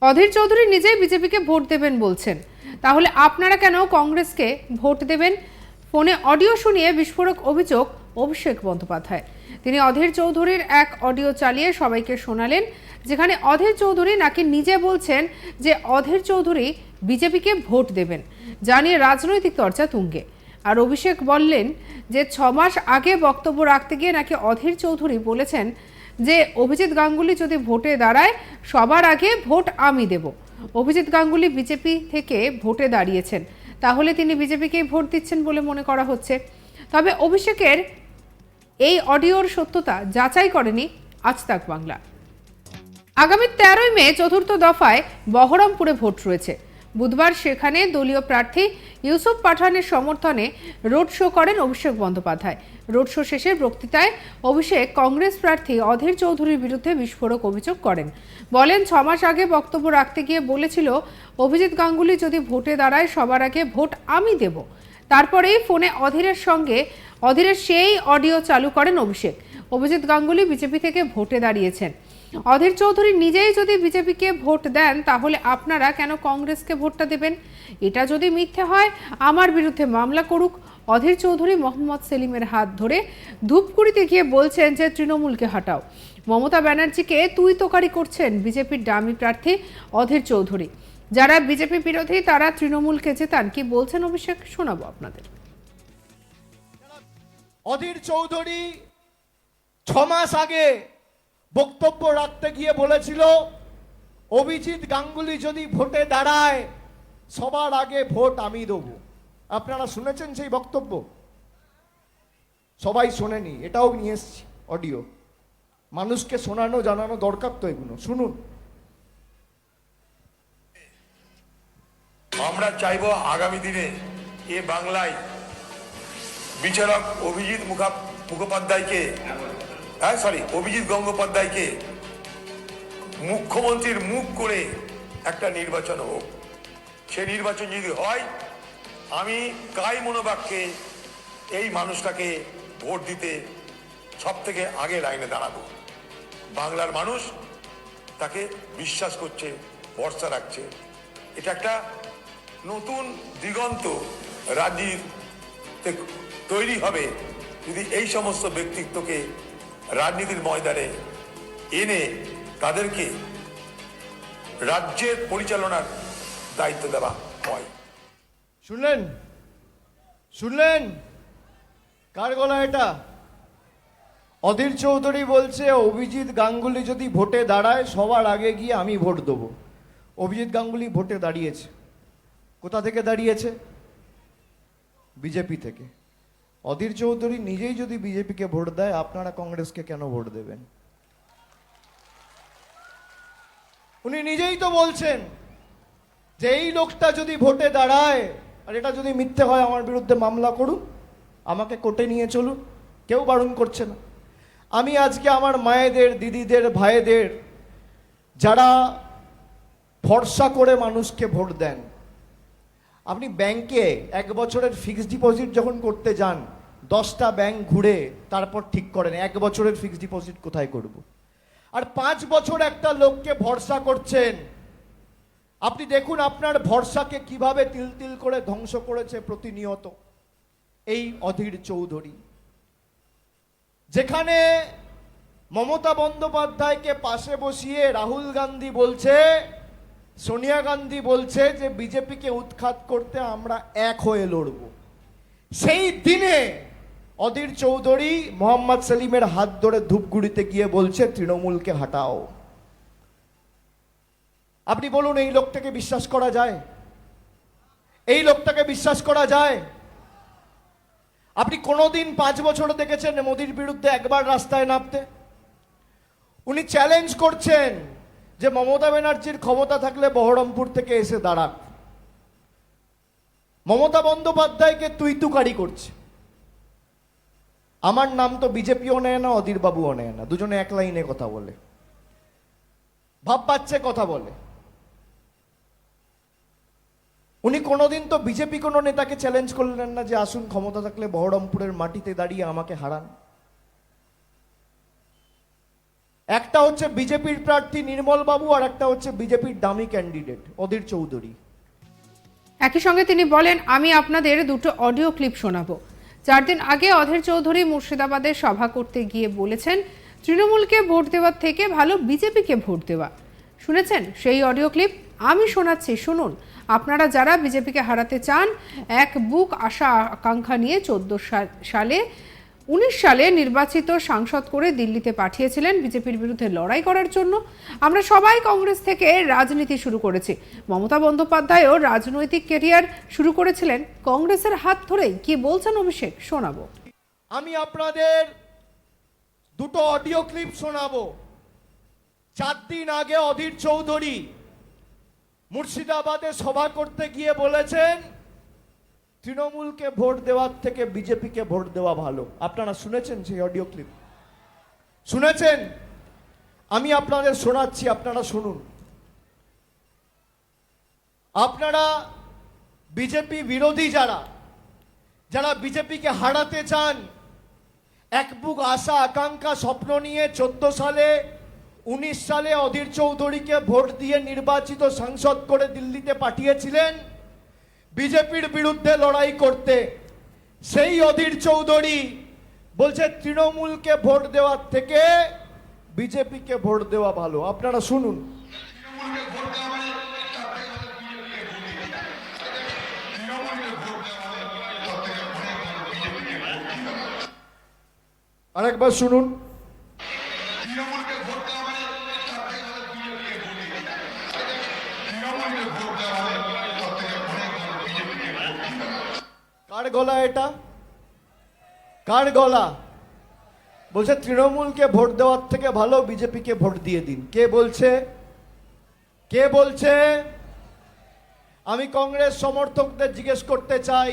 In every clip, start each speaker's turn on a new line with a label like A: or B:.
A: অধীর চৌধুরী নিজেই বিজেপিকে ভোট দেবেন বলছেন, তাহলে আপনারা কেন কংগ্রেসকে ভোট দেবেন? ফোনে অডিও শুনিয়ে বিস্ফোরক অভিযোগ অভিষেক বন্দ্যোপাধ্যায়। তিনি অধীর চৌধুরীর এক অডিও চালিয়ে সবাইকে শোনালেন, যেখানে অধীর চৌধুরী নাকি নিজে বলছেন যে অধীর চৌধুরী বিজেপিকে ভোট দেবেন, জানিয়ে রাজনৈতিক চর্চা তুঙ্গে। আর অভিষেক বললেন যে 6 মাস আগে বক্তব্য রাখতে গিয়ে নাকি অধীর চৌধুরী বলেছেন যে অভিজিৎ গাঙ্গুলি যদি ভোটে দাঁড়ায় সবার আগে ভোট আমি দেব। অভিজিৎ গাঙ্গুলি বিজেপি থেকে ভোটে দাঁড়িয়েছেন, তাহলে তিনি বিজেপিকেই ভোট দিচ্ছেন বলে মনে করা হচ্ছে। তবে অভিষেকের এই অডিওর সত্যতা যাচাই করেনি আজ তাক বাংলা। আগামী 13ই মে চতুর্থ দফায় বহরমপুরে ভোট রয়েছে। বুধবার সেখানে দলীয় প্রার্থী ইউসুফ পাঠানের সমর্থনে রোড শো করেন অভিষেক বন্দ্যোপাধ্যায়। রোড শো শেষে বক্তৃতায় অভিষেক কংগ্রেস প্রার্থী অধীর চৌধুরীর বিরুদ্ধে বিস্ফোরক অভিযোগ করেন। বলেন, 6 মাস আগে বক্তব্য রাখতে গিয়ে বলেছিল অভিজিৎ গাঙ্গুলি যদি ভোটে দাঁড়ায় সবার আগে ভোট আমি দেব। তারপরেই ফোনে অধীরের সেই অডিও চালু করেন অভিষেক। অভিজিৎ গাঙ্গুলি বিজেপি থেকে ভোটে দাঁড়িয়েছেন। অধীর চৌধুরী নিজেই যদি বিজেপিকে ভোট দেন, তাহলে আপনারা কেন কংগ্রেসকে ভোটটা দেবেন? এটা যদি মিথ্যে হয় আমার বিরুদ্ধে মামলা করুক। অধীর চৌধুরী মোহাম্মদ সেলিমের হাত ধরে ধূপগুড়িতে গিয়ে বলছেন যে তৃণমূলকে হটাও। মমতা ব্যানার্জিকে তুই তোকারি করছেন বিজেপির ডামি প্রার্থী অধীর চৌধুরী। যারা বিজেপি বিরোধী তারা তৃণমূলকে জেতান। কি বলছেন অভিষেক, শোনাবো আপনাদের।
B: অধীর চৌধুরী 6 মাস আগে বক্তব্য রাখতে গিয়ে বলেছিল অভিজিৎ গাঙ্গুলি যদি ভোটে দাঁড়ায় সবার আগে ভোট আমি দেব। আপনারা শুনেছেন সেই বক্তব্য? সবাই শোনেনি, এটাও নিয়ে এসছি অডিও। মানুষকে শোনানো জানানো দরকার তো, এগুলো শুনুন।
C: আমরা চাইবো আগামী দিনে এ বাংলায় বিচারক অভিজিৎ মুখোপাধ্যায়কে অভিজিৎ গঙ্গোপাধ্যায়কে মুখ্যমন্ত্রীর মুখ করে একটা নির্বাচন হোক। সে নির্বাচন যদি হয়, আমি কাই মনোবাক্যে এই মানুষটাকে ভোট দিতে সব থেকে আগে লাইনে দাঁড়াবো। বাংলার মানুষ তাকে বিশ্বাস করছে, ভরসা রাখছে। এটা একটা নতুন দিগন্ত রাজনীতিতে তৈরি হবে যদি এই সমস্ত ব্যক্তিত্বকে রাজনীতির ময়দানে এনে তাদেরকে রাজ্যের পরিচালনার দায়িত্ব দেওয়া হয়।
B: শুনলেন কার গলা এটা? অধীর চৌধুরী বলছে অভিজিৎ গাঙ্গুলি যদি ভোটে দাঁড়ায় সবার আগে গিয়ে আমি ভোট দেবো। অভিজিৎ গাঙ্গুলি ভোটে দাঁড়িয়েছে। কোথা থেকে দাঁড়িয়েছে? বিজেপি থেকে। অধীর চৌধুরী নিজেই যদি বিজেপিকে ভোট দেয়, আপনারা কংগ্রেসকে কেন ভোট দেবেন? উনি নিজেই তো বলছেন যে এই লোকটা যদি ভোটে দাঁড়ায়, আর এটা যদি মিথ্যে হয় আমার বিরুদ্ধে মামলা করুন, আমাকে কোর্টে নিয়ে চলুন, কেউ বারণ করছে না। আমি আজকে আমার মায়েদের, দিদিদের, ভাইদের যারা ভরসা করে মানুষকে ভোট দেন, আপনি ব্যাংকে 1 বছরের ফিক্সড ডিপোজিট যখন করতে যান, 10টা ব্যাংক ঘুরে তারপর ঠিক করেন 1 বছরের ফিক্সড ডিপোজিট কোথায় করব। আর 5 বছর একটা লোককে ভরসা করছেন। আপনি দেখুন আপনার ভরসাকে কিভাবে তিল তিল করে ধ্বংস করেছে প্রতিনিয়ত এই অধীর চৌধুরী। যেখানে মমতা বন্দ্যোপাধ্যায়কে পাশে বসিয়ে রাহুল গান্ধী বলছে, সোনিয়া গান্ধী বলছে যে বিজেপিকে উৎখাত করতে আমরা এক হয়ে লড়ব, সেই দিনে অধীর চৌধুরী মোহাম্মদ সেলিমের হাত ধরে ধূপগুড়িতে গিয়ে বলছে তৃণমূলকে হটাও। আপনি বলুন, এই লোকটাকে বিশ্বাস করা যায়? এই লোকটাকে বিশ্বাস করা যায়? আপনি কোনোদিন 5 বছর দেখেছেন মোদির বিরুদ্ধে একবার রাস্তায় নামতে? উনি চ্যালেঞ্জ করছেন যে মমতা ব্যানার্জির ক্ষমতা থাকলে বহরমপুর থেকে এসে দাঁড়াক। মমতা বন্দ্যোপাধ্যায়কে তুই তুকারি করছে। আমার নাম তো বিজেপিও নেয় না, অধীর বাবুও নেয় না, দুজনে এক লাইনে কথা বলে, ভাব পাচ্ছে কথা বলে। উনি কোনোদিন তো বিজেপি কোনো নেতাকে চ্যালেঞ্জ করলেন না যে আসুন ক্ষমতা থাকলে বহরমপুরের মাটিতে দাঁড়িয়ে আমাকে হারান। একটা হচ্ছে বিজেপির প্রার্থী নির্মল বাবু, আর একটা হচ্ছে বিজেপির ডামি ক্যান্ডিডেট অধীর চৌধুরী।
A: একই সঙ্গে তিনি বলেন, আমি আপনাদের দুটো অডিও ক্লিপ শোনাবো। 4 দিন আগে অধীর চৌধুরী মুর্শিদাবাদে সভা করতে গিয়ে বলেছেন, তৃণমূলকে ভোট দেওয়ার থেকে ভালো বিজেপিকে ভোট দেওয়া। শুনেছেন সেই অডিও ক্লিপ? আমি শোনাচ্ছি, শুনুন। আপনারা যারা বিজেপিকে হারাতে চান, এক বুক আশা আকাঙ্ক্ষা নিয়ে 19 সালে নির্বাচিত সাংসদ করে দিল্লিতে পাঠিয়েছিলেন বিজেপির বিরুদ্ধে লড়াই করার জন্য। আমরা সবাই কংগ্রেস থেকে রাজনীতি শুরু করেছি। মমতা বন্দ্যোপাধ্যায়ও রাজনৈতিক ক্যারিয়ার শুরু করেছিলেন কংগ্রেসের হাত ধরেই। কি বলছেন অভিষেক, শোনাবো।
B: আমি আপনাদের দুটো অডিও ক্লিপ শোনাবো। 4 দিন আগে অধীর চৌধুরী মুর্শিদাবাদে সভা করতে গিয়ে বলেছেন, তৃণমূলকে ভোট দেওয়ার থেকে বিজেপিকে ভোট দেওয়া ভালো। আপনারা শুনেছেন সেই অডিও ক্লিপ? শুনেছেন? আমি আপনাদের শোনাচ্ছি, আপনারা শুনুন। আপনারা বিজেপি বিরোধী যারা যারা বিজেপিকে হারাতে চান, এক বুক আশা আকাঙ্ক্ষা স্বপ্ন নিয়ে 14 সালে 19 সালে অধীর চৌধুরীকে ভোট দিয়ে নির্বাচিত সাংসদ করে দিল্লিতে পাঠিয়েছিলেন বিজেপির বিরুদ্ধে লড়াই করতে। সেই অধীর চৌধুরী বলছে তৃণমূলকে ভোট দেওয়ার থেকে বিজেপিকে ভোট দেওয়া ভালো। আপনারা শুনুন। আরেকবার শুনুন। কার গলা এটা? কার গলা? বলছে তৃণমূলকে ভোট দেওয়ার থেকে ভালো বিজেপিকে ভোট দিয়ে দিন। কে বলছে? কে বলছে? আমি কংগ্রেস সমর্থকদের জিজ্ঞেস করতে চাই,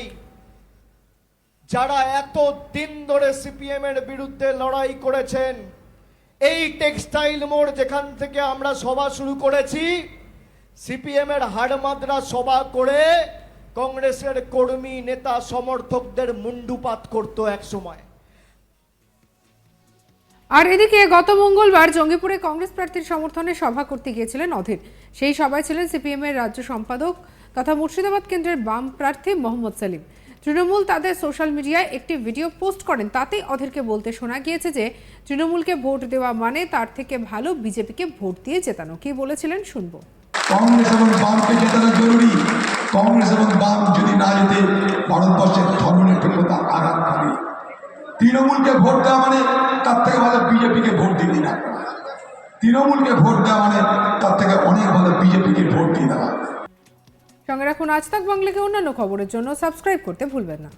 B: যারা এত দিন ধরে সিপিএম এর বিরুদ্ধে লড়াই করেছেন, এই টেক্সটাইল মোড় যেখান থেকে আমরা সভা শুরু করেছি, সিপিএম এর হাড়মাদ্রা সভা করে কংগ্রেসের কর্মী নেতা সমর্থকদের মুন্ডুপাত করত এক সময়।
A: আর এদিকে গত মঙ্গলবার জঙ্গিপুরে কংগ্রেস প্রার্থীর সমর্থনে সভা করতে গিয়েছিলেন অধীর। সেই সভায় ছিলেন সিপিএম এর রাজ্য সম্পাদক তথা মুর্শিদাবাদ কেন্দ্রের বাম প্রার্থী মোহাম্মদ সেলিম। তৃণমূল তাদের সোশ্যাল মিডিয়ায় একটি ভিডিও পোস্ট করেন। তাতেই অধীরকে বলতে শোনা গিয়েছে যে তৃণমূলকে ভোট দেওয়া মানে তার থেকে ভালো বিজেপিকে ভোট দিয়ে জেতানো। কি বলেছিলেন শুনবো।
D: কংগ্রেস এবং বামকে জেতানো জরুরি। কংগ্রেস এবং বাম যদি না যেতে ভারতবর্ষের ধর্মনিরপেক্ষতা আঘাত খাবে। তৃণমূলকে ভোট দেওয়া মানে তার থেকে ভালো বিজেপিকে ভোট দিবি না। তৃণমূলকে ভোট দেওয়া মানে তার থেকে অনেক ভালো বিজেপিকে ভোট দিয়ে দেওয়া।
A: সঙ্গে রাখুন আজ তাক বাংলাকে অন্যান্য খবরের জন্য সাবস্ক্রাইব করতে ভুলবেন না।